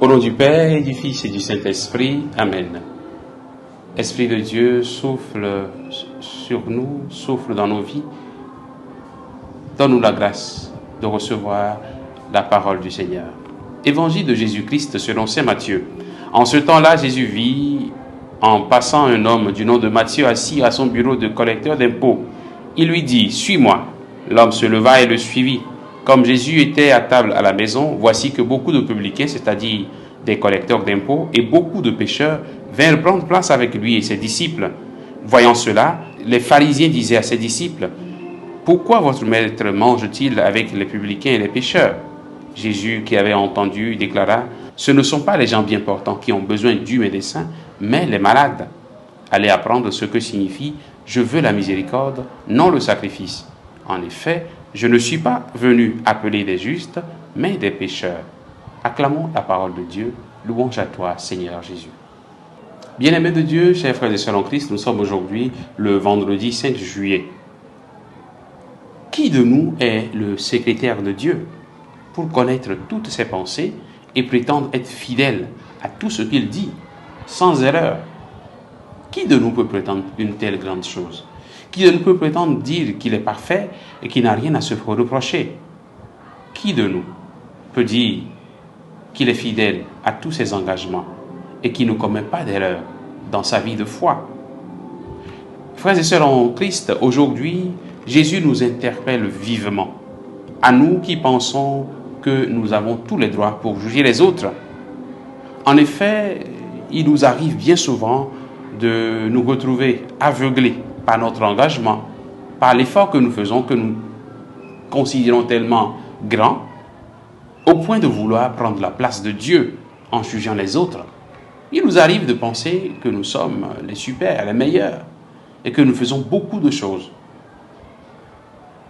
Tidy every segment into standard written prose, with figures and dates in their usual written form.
Au nom du Père et du Fils et du Saint-Esprit, Amen. Esprit de Dieu, souffle sur nous, souffle dans nos vies. Donne-nous la grâce de recevoir la parole du Seigneur. Évangile de Jésus-Christ selon saint Matthieu. En ce temps-là, Jésus vit en passant un homme du nom de Matthieu assis à son bureau de collecteur d'impôts. Il lui dit « Suis-moi ». L'homme se leva et le suivit. Comme Jésus était à table à la maison, voici que beaucoup de publicains, c'est-à-dire des collecteurs d'impôts, et beaucoup de pécheurs vinrent prendre place avec lui et ses disciples. Voyant cela, les pharisiens disaient à ses disciples, « Pourquoi votre maître mange-t-il avec les publicains et les pécheurs ?» Jésus, qui avait entendu, déclara, « Ce ne sont pas les gens bien portants qui ont besoin du médecin, mais les malades. Allez apprendre ce que signifie « Je veux la miséricorde, non le sacrifice ». En effet, je ne suis pas venu appeler des justes, mais des pécheurs. Acclamons la parole de Dieu. Louange à toi, Seigneur Jésus. Bien-aimés de Dieu, chers frères et sœurs en Christ, nous sommes aujourd'hui le vendredi 5 juillet. Qui de nous est le secrétaire de Dieu pour connaître toutes ses pensées et prétendre être fidèle à tout ce qu'il dit, sans erreur? Qui de nous peut prétendre une telle grande chose? Qui de nous peut prétendre dire qu'il est parfait et qu'il n'a rien à se reprocher? Qui de nous peut dire qu'il est fidèle à tous ses engagements et qu'il ne commet pas d'erreur dans sa vie de foi? Frères et sœurs en Christ, aujourd'hui, Jésus nous interpelle vivement, à nous qui pensons que nous avons tous les droits pour juger les autres. En effet, il nous arrive bien souvent de nous retrouver aveuglés par notre engagement, par l'effort que nous faisons, que nous considérons tellement grand, au point de vouloir prendre la place de Dieu en jugeant les autres. Il nous arrive de penser que nous sommes les super, les meilleurs, et que nous faisons beaucoup de choses,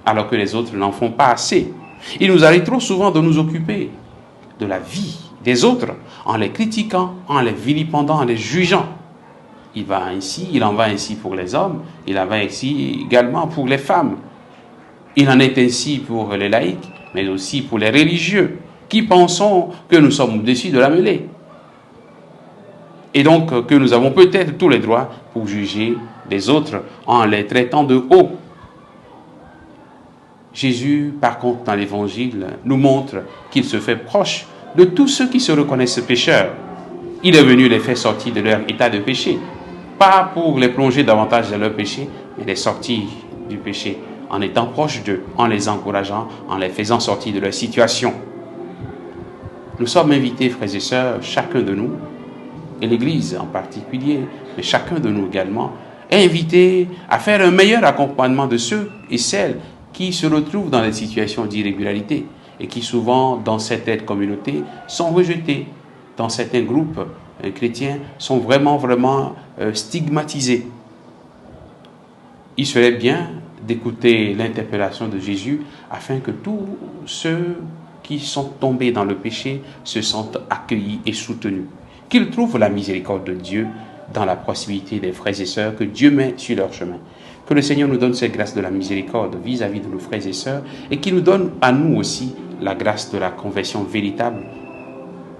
alors que les autres n'en font pas assez. Il nous arrive trop souvent de nous occuper de la vie des autres, en les critiquant, en les vilipendant, en les jugeant. Il en va ainsi pour les hommes, il en va ainsi également pour les femmes. Il en est ainsi pour les laïcs, mais aussi pour les religieux, qui pensons que nous sommes au-dessus de la mêlée. Et donc que nous avons peut-être tous les droits pour juger les autres en les traitant de haut. Jésus, par contre, dans l'Évangile, nous montre qu'il se fait proche de tous ceux qui se reconnaissent pécheurs. Il est venu les faire sortir de leur état de péché. Pas pour les plonger davantage dans leur péché, mais les sortir du péché, en étant proche d'eux, en les encourageant, en les faisant sortir de leur situation. Nous sommes invités, frères et sœurs, chacun de nous, et l'Église en particulier, mais chacun de nous également, est invité à faire un meilleur accompagnement de ceux et celles qui se retrouvent dans des situations d'irrégularité et qui souvent, dans certaines communautés, sont rejetés, dans certains groupes chrétiens sont vraiment stigmatisés. Il serait bien d'écouter l'interpellation de Jésus afin que tous ceux qui sont tombés dans le péché se sentent accueillis et soutenus, qu'ils trouvent la miséricorde de Dieu dans la proximité des frères et sœurs que Dieu met sur leur chemin. Que le Seigneur nous donne cette grâce de la miséricorde vis-à-vis de nos frères et sœurs et qu'il nous donne à nous aussi la grâce de la conversion véritable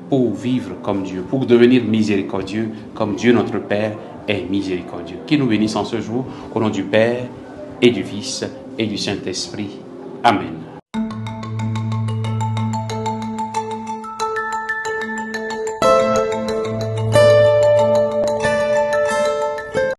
pour vivre comme Dieu, pour devenir miséricordieux comme Dieu notre Père est miséricordieux. Qu'il nous bénisse en ce jour, au nom du Père et du Fils et du Saint-Esprit. Amen.